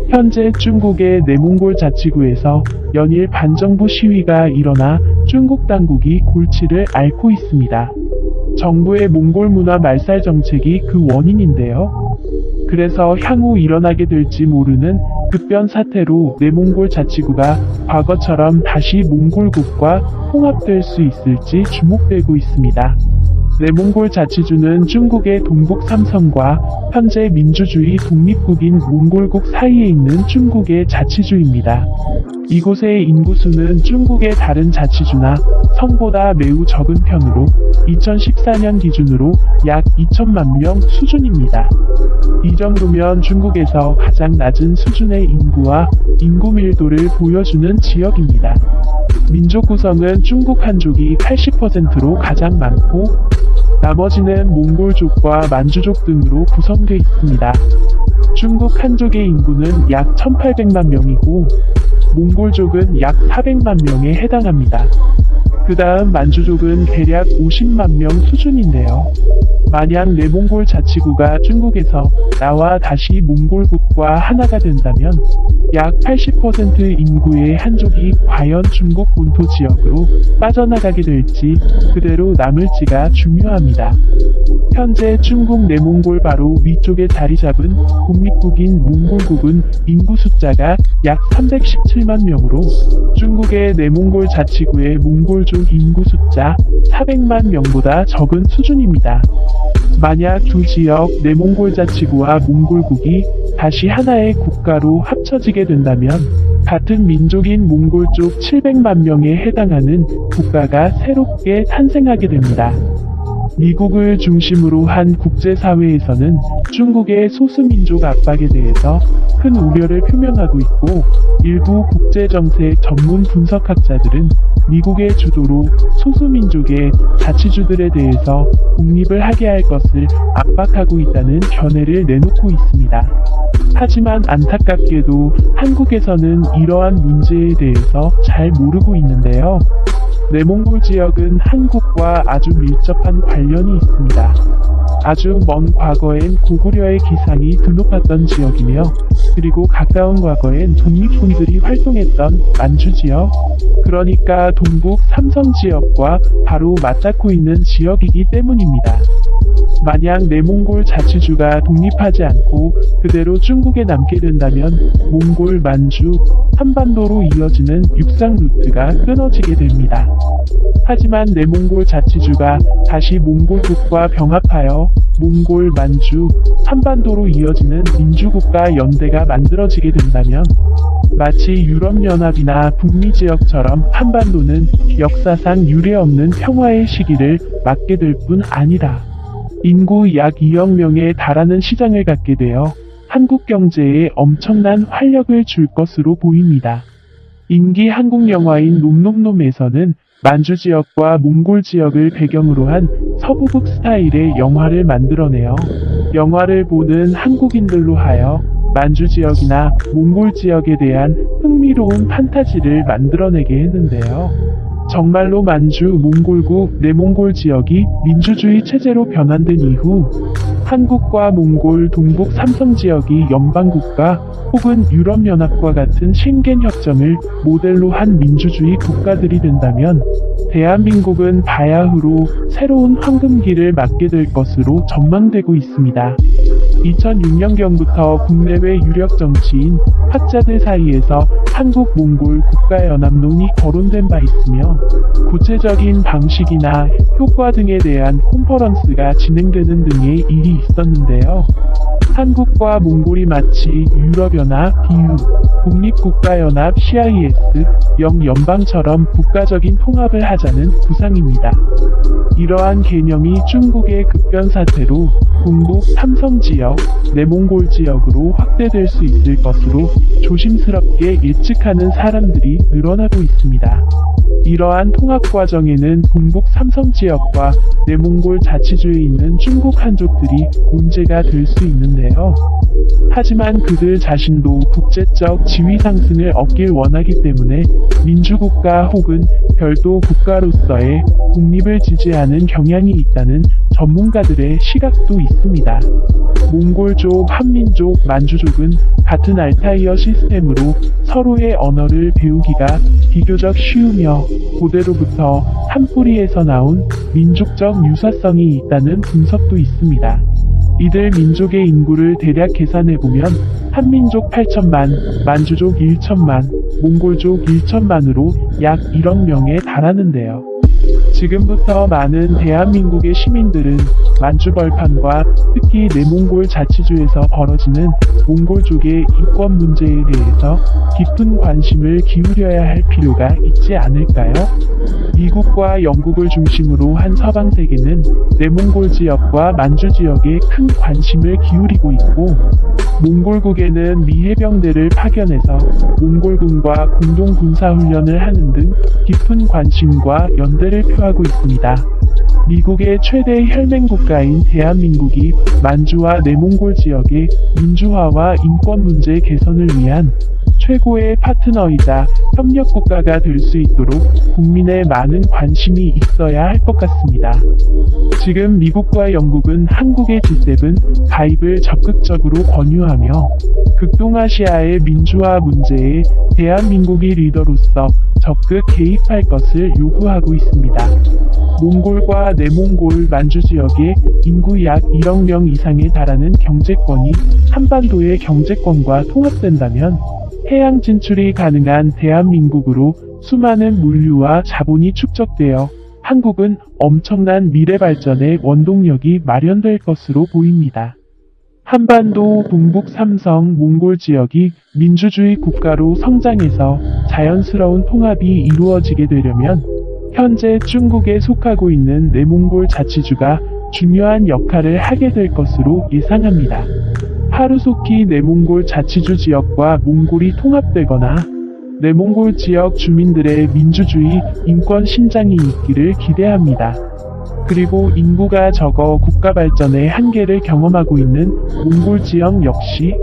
현재 중국의 내몽골 자치구에서 연일 반정부 시위가 일어나 중국 당국이 골치를 앓고 있습니다. 정부의 몽골 문화 말살 정책이 그 원인인데요. 그래서 향후 일어나게 될지 모르는 급변 사태로 내몽골 자치구가 과거처럼 다시 몽골국과 통합될 수 있을지 주목되고 있습니다. 내몽골 자치주는 중국의 동북 삼성과 현재 민주주의 독립국인 몽골국 사이에 있는 중국의 자치주입니다. 이곳의 인구수는 중국의 다른 자치주나 성보다 매우 적은 편으로 2014년 기준으로 약 2천만 명 수준입니다. 이 정도면 중국에서 가장 낮은 수준의 인구와 인구 밀도를 보여주는 지역입니다. 민족 구성은 중국 한족이 80%로 가장 많고 나머지는 몽골족과 만주족 등으로 구성되어 있습니다. 중국 한족의 인구는 약 1800만 명이고 몽골족은 약 400만 명에 해당합니다. 그 다음 만주족은 대략 50만 명 수준인데요. 만약 내몽골 자치구가 중국에서 나와 다시 몽골국과 하나가 된다면 약 80% 인구의 한족이 과연 중국 본토 지역으로 빠져나가게 될지 그대로 남을지가 중요합니다. 현재 중국 내몽골 바로 위쪽에 자리 잡은 독립국인 몽골국은 인구 숫자가 약 317만 명으로 중국의 내몽골 자치구의 몽골족 인구 숫자 400만 명보다 적은 수준입니다. 만약 두 지역 내몽골 자치구와 몽골국이 다시 하나의 국가로 합쳐지게 된다면 같은 민족인 몽골 쪽 700만 명에 해당하는 국가가 새롭게 탄생하게 됩니다. 미국을 중심으로 한 국제사회에서는 중국의 소수민족 압박에 대해서 큰 우려를 표명하고 있고 일부 국제정세 전문 분석학자들은 미국의 주도로 소수민족의 자치주들에 대해서 독립을 하게 할 것을 압박하고 있다는 견해를 내놓고 있습니다. 하지만 안타깝게도 한국에서는 이러한 문제에 대해서 잘 모르고 있는데요. 내몽골 지역은 한국과 아주 밀접한 관련이 있습니다. 아주 먼 과거엔 고구려의 기상이 드높았던 지역이며 그리고 가까운 과거엔 독립군들이 활동했던 만주 지역, 그러니까 동북 삼성 지역과 바로 맞닿고 있는 지역이기 때문입니다. 만약 내몽골 자치주가 독립하지 않고 그대로 중국에 남게 된다면 몽골, 만주, 한반도로 이어지는 육상 루트가 끊어지게 됩니다. 하지만 내몽골 자치주가 다시 몽골국과 병합하여 몽골, 만주, 한반도로 이어지는 민주국가 연대가 만들어지게 된다면 마치 유럽연합이나 북미 지역처럼 한반도는 역사상 유례없는 평화의 시기를 맞게 될 뿐 아니라 인구 약 2억 명에 달하는 시장을 갖게 되어 한국 경제에 엄청난 활력을 줄 것으로 보입니다. 인기 한국 영화인 놈놈놈에서는 만주 지역과 몽골 지역을 배경으로 한 서부북 스타일의 영화를 만들어내어 영화를 보는 한국인들로 하여 만주 지역이나 몽골 지역에 대한 흥미로운 판타지를 만들어내게 했는데요. 정말로 만주, 몽골국, 내몽골 지역이 민주주의 체제로 변환된 이후 한국과 몽골, 동북 삼성 지역이 연방국가 혹은 유럽연합과 같은 쉥겐 협정을 모델로 한 민주주의 국가들이 된다면 대한민국은 바야흐로 새로운 황금기를 맞게 될 것으로 전망되고 있습니다. 2006년경부터 국내외 유력 정치인, 학자들 사이에서 한국-몽골 국가연합론이 거론된 바 있으며 구체적인 방식이나 효과 등에 대한 컨퍼런스가 진행되는 등의 일이 있었는데요. 한국과 몽골이 마치 유럽연합, EU, 독립국가연합, CIS, 영연방처럼 국가적인 통합을 하자는 구상입니다. 이러한 개념이 중국의 급변 사태로 동북 삼성 지역, 내몽골 지역으로 확대될 수 있을 것으로 조심스럽게 예측하는 사람들이 늘어나고 있습니다. 이러한 통합 과정에는 동북 삼성 지역과 내몽골 자치주에 있는 중국 한족들이 문제가 될 수 있는데요. 하지만 그들 자신도 국제적 지위 상승을 얻길 원하기 때문에 민주국가 혹은 별도 국가로서의 독립을 지지하는 경향이 있다는 전문가들의 시각도 있습니다. 몽골족, 한민족, 만주족은 같은 알타이어 시스템으로 서로의 언어를 배우기가 비교적 쉬우며 고대로부터 한 뿌리에서 나온 민족적 유사성이 있다는 분석도 있습니다. 이들 민족의 인구를 대략 계산해보면 한민족 8천만, 만주족 1천만, 몽골족 1천만으로 약 1억 명에 달하는데요. 지금부터 많은 대한민국의 시민들은 만주벌판과 특히 내몽골 자치주에서 벌어지는 몽골족의 인권 문제에 대해서 깊은 관심을 기울여야 할 필요가 있지 않을까요? 미국과 영국을 중심으로 한 서방 세계는 내몽골 지역과 만주 지역에 큰 관심을 기울이고 있고, 몽골국에는 미 해병대를 파견해서 몽골군과 공동 군사훈련을 하는 등 깊은 관심과 연대를 표하고 있습니다. 미국의 최대 혈맹 국가인 대한민국이 만주와 내몽골 지역의 민주화와 인권 문제 개선을 위한 최고의 파트너이자 협력국가가 될 수 있도록 국민의 많은 관심이 있어야 할 것 같습니다. 지금 미국과 영국은 한국의 G7 가입을 적극적으로 권유하며 극동아시아의 민주화 문제에 대한민국이 리더로서 적극 개입할 것을 요구하고 있습니다. 몽골과 내몽골 만주 지역의 인구 약 1억 명 이상에 달하는 경제권이 한반도의 경제권과 통합된다면 해양 진출이 가능한 대한민국으로 수많은 물류와 자본이 축적되어 한국은 엄청난 미래 발전의 원동력이 마련될 것으로 보입니다. 한반도 동북 삼성 몽골 지역이 민주주의 국가로 성장해서 자연스러운 통합이 이루어지게 되려면 현재 중국에 속하고 있는 내몽골 자치주가 중요한 역할을 하게 될 것으로 예상합니다. 하루속히 내몽골 자치주 지역과 몽골이 통합되거나 내몽골 지역 주민들의 민주주의, 인권 신장이 있기를 기대합니다. 그리고 인구가 적어 국가 발전의 한계를 경험하고 있는 몽골 지역 역시